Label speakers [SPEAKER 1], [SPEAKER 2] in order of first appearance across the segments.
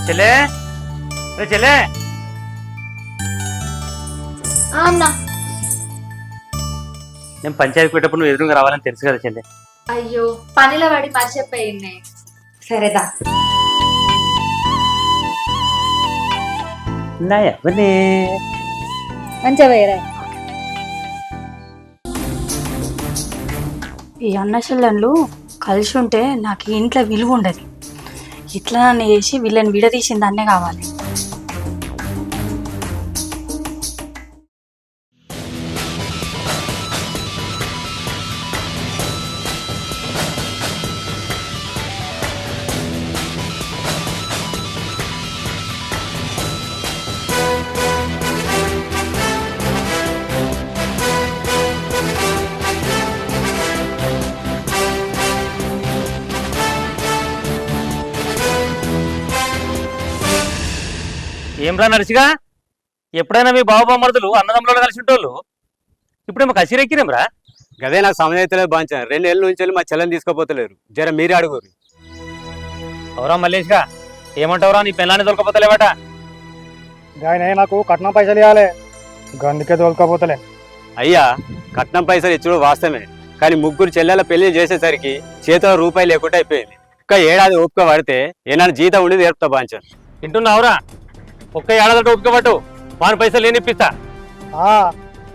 [SPEAKER 1] చెల్లే చెల్లే
[SPEAKER 2] అన్నా
[SPEAKER 1] నేను పంచాయతీ పెట్టప్పుడు నువ్వు ఎదురుగా రావాలని తెలుసు కదా చెల్లె.
[SPEAKER 2] అయ్యో పనిలో పడి మర్చిపోయింది. సరేదా మంచిగా వేరే
[SPEAKER 3] ఈ అన్న చెల్లెళ్ళు కలిసి ఉంటే నాకు ఈ ఇంట్లో విలువ ఉండదు. ఇట్లా నన్ను చేసి వీళ్ళని విడదీసిన దాన్నే కావాలి.
[SPEAKER 1] ఏం రా నరిసిగా, ఎప్పుడైనా మీ బావబామరుదులు అన్నదమ్ములలో కలిసి ఉంటోళ్ళు ఇప్పుడేమో కసిరెక్కిరేం రా?
[SPEAKER 4] గదే నాకు సమయం అయితే బాంచాను. 2 ఏళ్ళ నుంచి మా చెల్లెని తీసుకోపోతలేరు. జర మీరే అడుగురు.
[SPEAKER 1] అవురా మల్లేష్గా, ఏమంటావురా? నీ పెళ్ళాన్ని దొరకపోతలేవట.
[SPEAKER 5] ఆయన నాకు కట్నం పైసలు ఇవ్వాలి, అందుకే తోలుకపోతలే.
[SPEAKER 4] అయ్యా, కట్నం పైసలు ఇచ్చుడు వాస్తవమే, కానీ 3 చెల్లెల పెళ్లి చేసేసరికి చేతిలో రూపాయి లేకుండా అయిపోయింది. ఒక్క ఏడాది ఓపిక పడితే ఏనాడు జీతం ఉండి నేర్పుతా బాంచాను.
[SPEAKER 1] వింటున్నావురా? ఒక్క ఏడాది ఓపిక పట్టు, వాని పైసలు నేను ఇప్పిస్తా.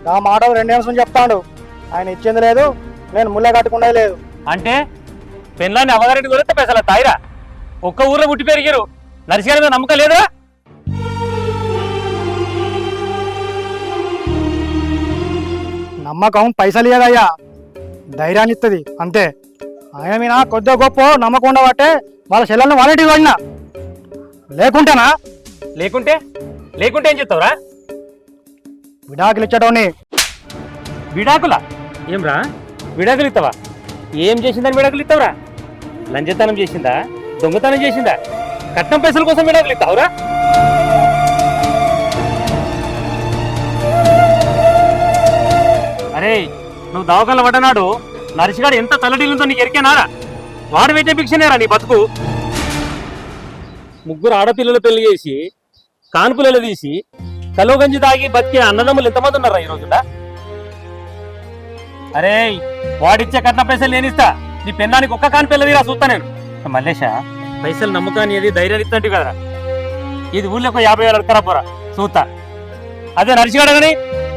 [SPEAKER 5] నా మాట 2 నిమిషం చెప్తాడు. ఆయన ఇచ్చింది లేదు, నేను ముళ్ళే కట్టుకునే లేదు.
[SPEAKER 1] అంటే పెళ్ళాన్ని అవగారెడ్డి కొడితే పైసలు తాయిరా? ఒక్క ఊర్లో పుట్టి పెరిగారు, నరిసిగారి మీద నమ్మకం లేదురా?
[SPEAKER 5] నమ్మకం పైసలు ఇయ్యదయ్యా, ధైర్యాన్ని ఇస్తుంది అంతే. ఆయన మీద కొద్దిగా గొప్ప నమ్మకం ఉండబట్టే వాళ్ళ చెల్లెలను వాళ్ళకి పడినా. లేకుంటేనా?
[SPEAKER 1] లేకుంటే లేకుంటే ఏం చెప్తావురా?
[SPEAKER 5] విడాకులు ఇచ్చటోని.
[SPEAKER 1] విడాకులా? ఏమ్రా విడాకులు ఇస్తావా? ఏం చేసిందని విడాకులు ఇస్తావురా? లంచతనం చేసిందా? దొంగతనం చేసిందా? కట్నం పైసల కోసం విడాకులు ఇస్తావురా? అరే, నువ్వు దవాఖాన పడ్డనాడు నరిసిగాడు ఎంత తల్లడిల్లుందో నీకు ఎరికేనారా? వాడు పెట్టే భిక్షనేరా నీ బతుకు. 3 ఆడపిల్లలు పెళ్లి చేసి కాన్పులలో తీసి కలోగంజి తాగి బతికే అన్నదమ్ములు ఎంతమంది ఉన్నారా ఈ రోజున? అరే, వాడిచ్చే కట్న పైసలు నేనిస్తా, నీ పెన్నానికి ఒక్క కాన్పిల్ల తీరా చూస్తా నేను. మల్లేష, పైసలు నమ్మకాన్ని ఏది ధైర్యాన్ని ఇస్తాంటి కదరా? ఇది ఊళ్ళో 50,000 అడతారా పోరా చూస్తా. అదే నరిసిగాడు కానీ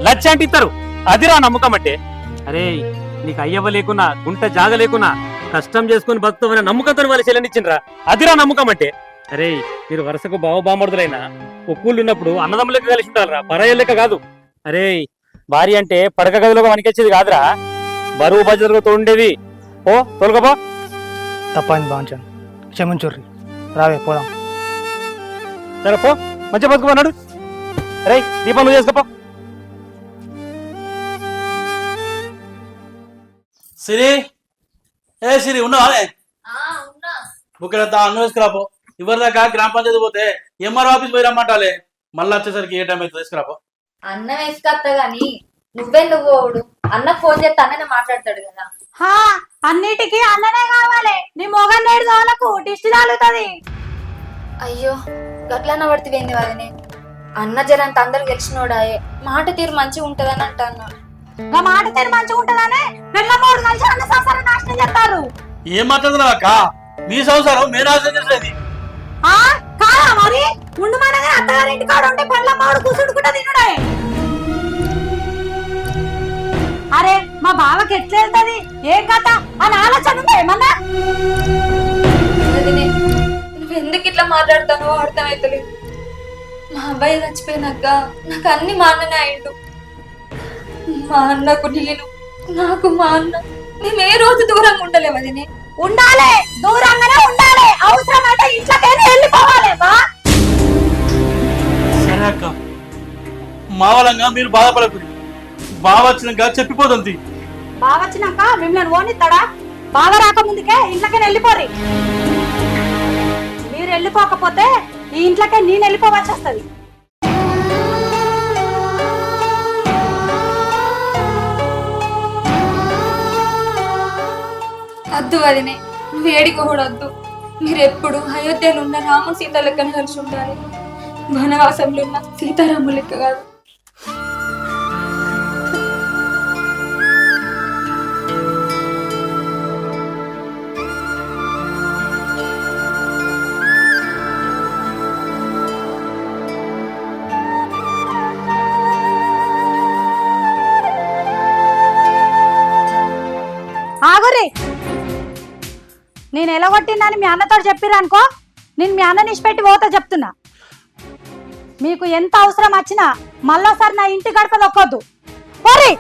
[SPEAKER 1] 1,00,000 అంటే ఇస్తారు, అదిరా నమ్మకం అంటే. అరే, నీకు అయ్యవ్వ లేకున్నా గుంట జాగ లేకున్నా కష్టం చేసుకుని బతుకుతామనే నమ్మకంతో వాళ్ళు చెల్లెనిచ్చిండ్రా, అదిరా నమ్మకం అంటే. అరే, మీరు వరుసకు బావబామరుదులైనా ఒక్కూళ్ళు ఉన్నప్పుడు అన్నదమ్ములకి కలిసి ఉంటారా, పరాయి లెక్క కాదు. అరే, భార్య అంటే పడక గదిలో వనికొచ్చేది కాదురా, బరువు బాధ్యతలతో ఉండేది. ఓ తొలగపో.
[SPEAKER 5] తప్పని బాంచాను, క్షమించుర్రి. రావే పోదాం.
[SPEAKER 1] సరే పో, మంచిగా బతుకున్నాడు. అరే, దీపం నువ్వు చేసుకోపో.
[SPEAKER 6] సిరి, ఏ సిరి ఉన్నావా? ఒకవేళ అన్నం వేసుకురాపో. ఇవరిదాకా గ్రామ పంచాయతీ పోతే ఎంఆర్ ఆఫీస్ పోయి రమ్మంటాలే, మళ్ళీ వచ్చేసరికి ఏ టైం అయితే తీసుకురాపో.
[SPEAKER 2] అన్నం వేసుకొస్తా గాని నువ్వెందుకు పోవుడు? అన్న ఫోన్ చేస్తే అన్ననే మాట్లాడతాడు కదా.
[SPEAKER 3] అన్నిటికీ అన్ననే కావాలి, నీ మొగన్ నేడు వాళ్ళకు దిష్టి తాగుతుంది.
[SPEAKER 2] అయ్యో, గట్లన్న పడితేంది వదినే. అన్న జరంత అందరు గెలిచినోడాయే, మాట తీరు మంచిగా ఉంటదని అంటాను.
[SPEAKER 3] మాట తీరు మంచిగా ఉంటదనే వెళ్ళ 3 కలిసి అన్న సంసారం నాశనం చేస్తారు.
[SPEAKER 6] ఏం మాట్లాడుతున్నావు అక్క? మీ సంసారం మీరు నాశనం చేసేది
[SPEAKER 3] కాదా మరి? ఉండు మనగా అత్తగారింటి కాడ ఉంటే పళ్ళ మాడు కూసుడుకుంటా తినుడే. అరే, మా బావకి ఎట్లా వెళ్తుంది, ఏం కథ అని ఆలోచన ఉందా ఏమన్నా?
[SPEAKER 2] వదినే, నువ్వు ఎందుకు ఇట్లా మాట్లాడుతానో అర్థమైతలేదు. మా అబ్బాయి చచ్చిపోయినాక నాకు అన్ని మా అన్ననే అయిండు. మా అన్నకు నేను, నాకు మా అన్న, మేము ఏ రోజు దూరంగా ఉండలే వదినే.
[SPEAKER 3] ఉండాలి, దూరంగానే ఉండాలి, అవసరమైతే ఇంట్లోకైనా వెళ్ళిపోవాలి.
[SPEAKER 6] సరే అక్క, మా వలంగా మీరు బాధపడకూడదు. బాగా వచ్చినాక చెప్పిపోతుంది.
[SPEAKER 3] బాగా వచ్చినాక మిమ్మల్ని ఓనిస్తాడా? బాగా రాకముందుకే ఇంట్లోకైనా వెళ్ళిపోరి. మీరు వెళ్ళిపోకపోతే ఈ ఇంట్లోకే నేను వెళ్ళిపోవాల్సి వస్తుంది.
[SPEAKER 2] వద్దు వదినే, నువ్వు ఏడికి కూడా వద్దు. మీరెప్పుడు అయోధ్యలో ఉన్న రాముడు సీత లెక్కన కలిసి ఉండాలి, వనవాసంలో ఉన్న సీతారాములు లెక్క కాదు.
[SPEAKER 3] ఆగురి, నేను ఎలా కొట్టిందని మీ అన్నతో చెప్పిరనుకో, నేను మీ అన్న నిష్పెట్టి పోతా చెప్తున్నా. మీకు ఎంత అవసరం వచ్చినా మళ్ళోసారి నా ఇంటి గడప దొక్కొద్దు. పోరి.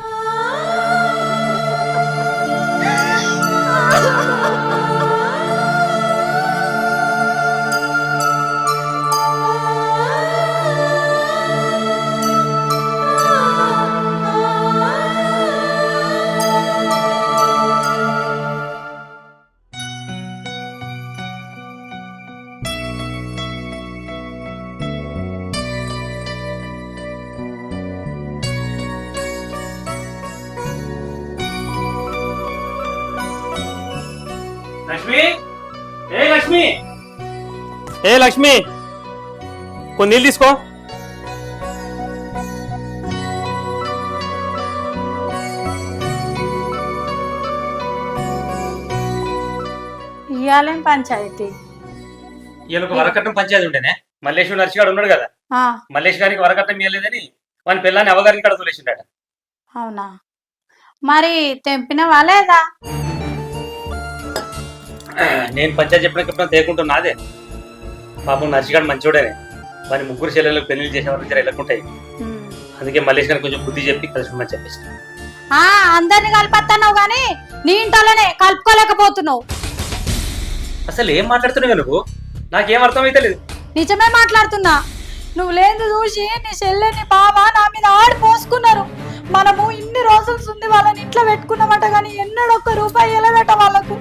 [SPEAKER 1] లక్ష్మి, ఏ లక్ష్మి, ఏ లక్ష్మి, కొన్ని నీళ్ళు తీసుకో.
[SPEAKER 3] ఇయ్యాలేం పంచాయతీ?
[SPEAKER 1] వీళ్ళకి వరకట్నం పంచాయతీ ఉండేనే. మల్లేశ్వరి నర్సిగాడు ఉన్నాడు కదా, మల్లేష్ గారికి వరకట్నం ఇవ్వలేదని వాని పిల్లని అవగారికి కడ తోలేసిండట.
[SPEAKER 3] అవునా? మరి తెంపిన వాళ్ళేదా?
[SPEAKER 1] నేను పంచాయతీ చెప్పిన తేకుంటున్నా. అదే పాపం నర్సిగాడు మంచోడేనే, వాని ముగ్గురు చెల్లెలకు పెళ్లి చేసేవాళ్ళు జర వెళ్ళకుంటాయి. అందుకే మల్లేష్ గారికి కొంచెం బుద్ధి చెప్పి కలిసి చెప్పేసి
[SPEAKER 3] అందరిని కలిపేస్తున్నావు గాని నీ ఇంట్లోనే కలుపుకోలేకపోతున్నావు.
[SPEAKER 1] అసలు ఏం మాట్లాడుతున్నావు నువ్వు? నాకేం అర్థమైతే లేదు.
[SPEAKER 3] నిజమే మాట్లాడుతున్నా. నువ్వు లేదు చూసి నీ చెల్లెని బావ నా మీద ఆడి పోసుకున్నారు. మనము ఇన్ని రోజులు ఉంది వాళ్ళని ఇంట్లో పెట్టుకున్నామట గాని ఎన్నడొక్క రూపాయి ఎలవేట వాళ్ళకు.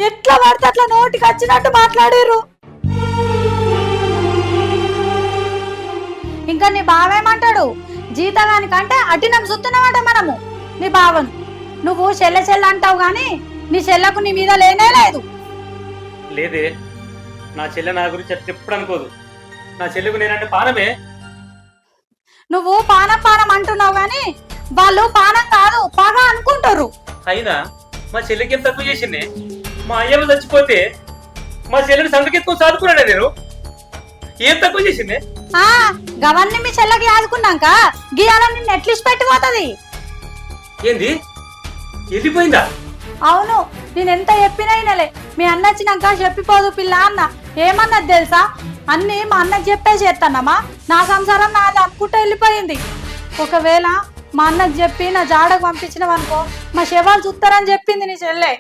[SPEAKER 3] ఎట్లా పడితే అట్లా నోటికి వచ్చినట్టు మాట్లాడారు. ఇంకా నీ బావేమంటాడు? జీతగానికంటే అటినం చూస్తున్నామట మనము నీ బావను. నువ్వు చెల్లె అంటావు గాని నీ చెల్లకు నీ మీద లేనే లేదు.
[SPEAKER 1] లేదే, నా చెల్లె నా గురించి ఎప్పుడు అనుకోదు. నా చెల్లెకు నేనంటే పానమే.
[SPEAKER 3] నువ్వు పానం పానం అంటున్నావు గాని వాళ్ళు పానం కాదు పగ అనుకుంటారు.
[SPEAKER 1] అయినా మా చెల్లెకి ఏం తక్కువ చేసింది? మా అయ్యలు చచ్చిపోతే మా చెల్లెని సంతకెత్తుకొని సాదుకున్నాడే నేను. ఏం తక్కువ చేసింది?
[SPEAKER 3] గవన్ని మీ చెల్లకి ఆదుకున్నాక గీయాల నిన్ను ఎట్లిసి పెట్టిపోతుంది.
[SPEAKER 1] ఏంది, వెళ్ళిపోయిందా?
[SPEAKER 3] అవును, నేను ఎంత చెప్పినా వినలే. మీ అన్న వచ్చినాక చెప్పిపోదు పిల్ల అన్న. ఏమన్నది తెలుసా? అన్ని మా అన్నకి చెప్పే చేస్తానమ్మా, నా సంసారం నాది అనుకుంటూ వెళ్ళిపోయింది. ఒకవేళ మా అన్నకి చెప్పి నా జాడకు పంపించినవనుకో మా శవాలు చూస్తారని చెప్పింది నీ చెల్లె.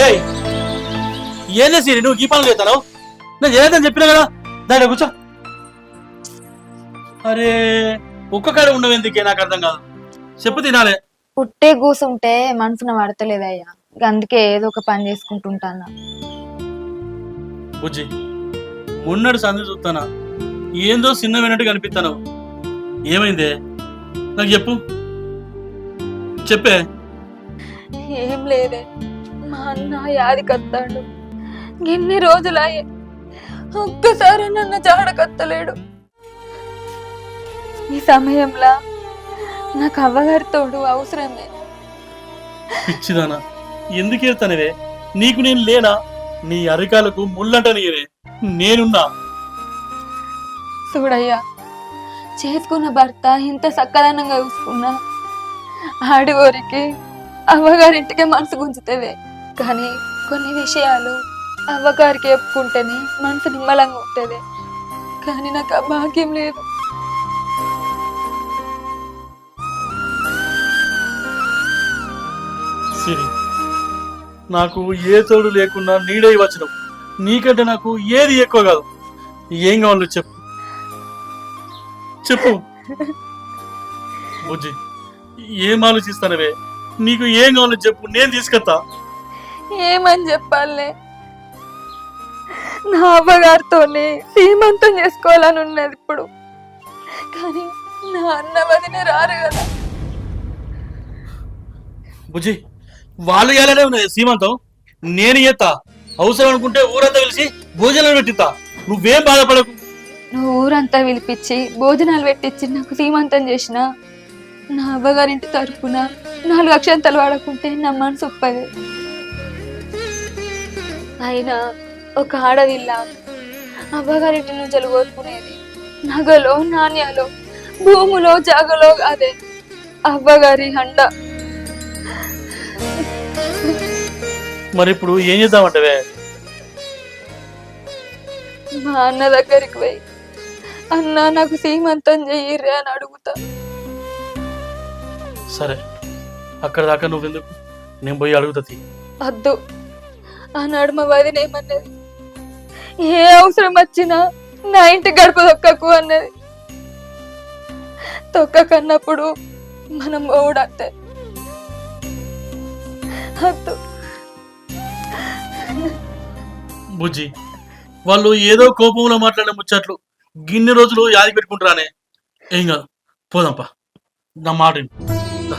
[SPEAKER 6] ఏయ్, ఏం చేసి నువ్వు ఈ పనులు చేస్తావు? నేను చేయలేదని చెప్పినా కదా, దాని కూర్చో. అరే ఒక్కకాడ ఉండవు ఎందుకే? నాకు అర్థం కాదు. చెప్పు తినాలే.
[SPEAKER 2] పుట్టే కూసుంటే మనసున పడతలేదయ్యా, అందుకే ఏదో ఒక పని చేసుకుంటుంటానా.
[SPEAKER 6] బుజ్జి, మొన్నడు సంది చూస్తానా, ఏందో చిన్న వినట్టు కనిపిస్తాను. ఏమైందే నాకు చెప్పు, చెప్పే.
[SPEAKER 2] ఏం లేదే, మా అన్న యాదికత్తాడు. ఎన్ని రోజులయ్యే ఒక్కసారి నన్ను జాడకత్తలేడు. ఈ సమయంలో నాకు అవ్వగారి తోడు అవసరమే.
[SPEAKER 6] పిచ్చిదానా, ఎందుకు వెళ్తానవే? నీకు నేను లేనా? నీ అరికాలకు ముళ్ళంట నీరే, నేనున్నా.
[SPEAKER 2] చూడయ్యా, చేసుకున్న భర్త ఇంత చక్కదనంగా చూసుకున్నా ఆడివరికి అవ్వగారింటికే మనసు గుంజుతావే. కానీ కొన్ని విషయాలు అవ్వగారికి చెప్పుకుంటేనే మనసు నిమ్మలంగా ఉంటుంది. కానీ నాకు ఆ భాగ్యం లేదు.
[SPEAKER 6] సిరి నాకు ఏ తోడు లేకున్నా నీడై వచ్చినావు. నీకంటే నాకు ఏది ఎక్కువ కాదు. ఏం కావాలో చెప్పు చెప్పు బుజ్జి. ఏం ఆలోచిస్తానవే? నీకు ఏం కావాలో చెప్పు, నేను తీసుకొస్తా.
[SPEAKER 2] ఏమని చెప్పాలే? నా అవ్వగారితోనే సీమంతం చేసుకోవాలని ఉన్నది ఇప్పుడు. కానీ నా అన్న వదిన రారు కదా.
[SPEAKER 6] బుజ్జి, వాళ్ళు ఎలానే ఉన్నాయి సీమంతం, నేను చేస్తా. అవసరం అనుకుంటే ఊరంతా కలిసి భోజనాలు పెట్టిస్తా. నువ్వేం బాధపడకు.
[SPEAKER 2] నువ్వు ఊరంతా పిలిపించి భోజనాలు పెట్టించి నాకు సీమంతం చేసిన నా అవ్వగారింటి తరపున 4 అక్షంతలు వాడకుంటే నా మనసు ఒప్పదు. అయినా ఒక ఆడవిల్ల అవ్వగారింటి నుంచి కోరుకునేది నగలో, నాణ్యాలో, భూములో, జాగలో అదే అవ్వగారి హండ.
[SPEAKER 6] మరి ఇప్పుడు ఏం చేద్దామంటవే?
[SPEAKER 2] మా అన్న దగ్గరికి పోయి అన్న నాకు సీమంతం చెయ్యిర్రే అని అడుగుతా.
[SPEAKER 6] సరే, అక్కడ దాకా నువ్వెందుకు, నేను పోయి అడుగుతుంది.
[SPEAKER 2] వద్దు అన్నాడు మా వదిన. ఏమన్నది? ఏ అవసరం వచ్చినా నా ఇంటి గడప తొక్కకు అన్నది. తొక్కకన్నప్పుడు మనం ఓడంతే. వద్దు.
[SPEAKER 6] బుజ్జి, వాళ్ళు ఏదో కోపంలో మాట్లాడే ముచ్చట్లు గిన్నె రోజులు యాది పెట్టుకుంటారానే. ఏం కాదు, పోదాంపా. నా మాట విను. దా.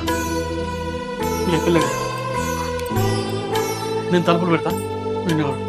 [SPEAKER 6] లే, పిల్లగా. నేను తలుపులు పెడతా. వినేవాడు.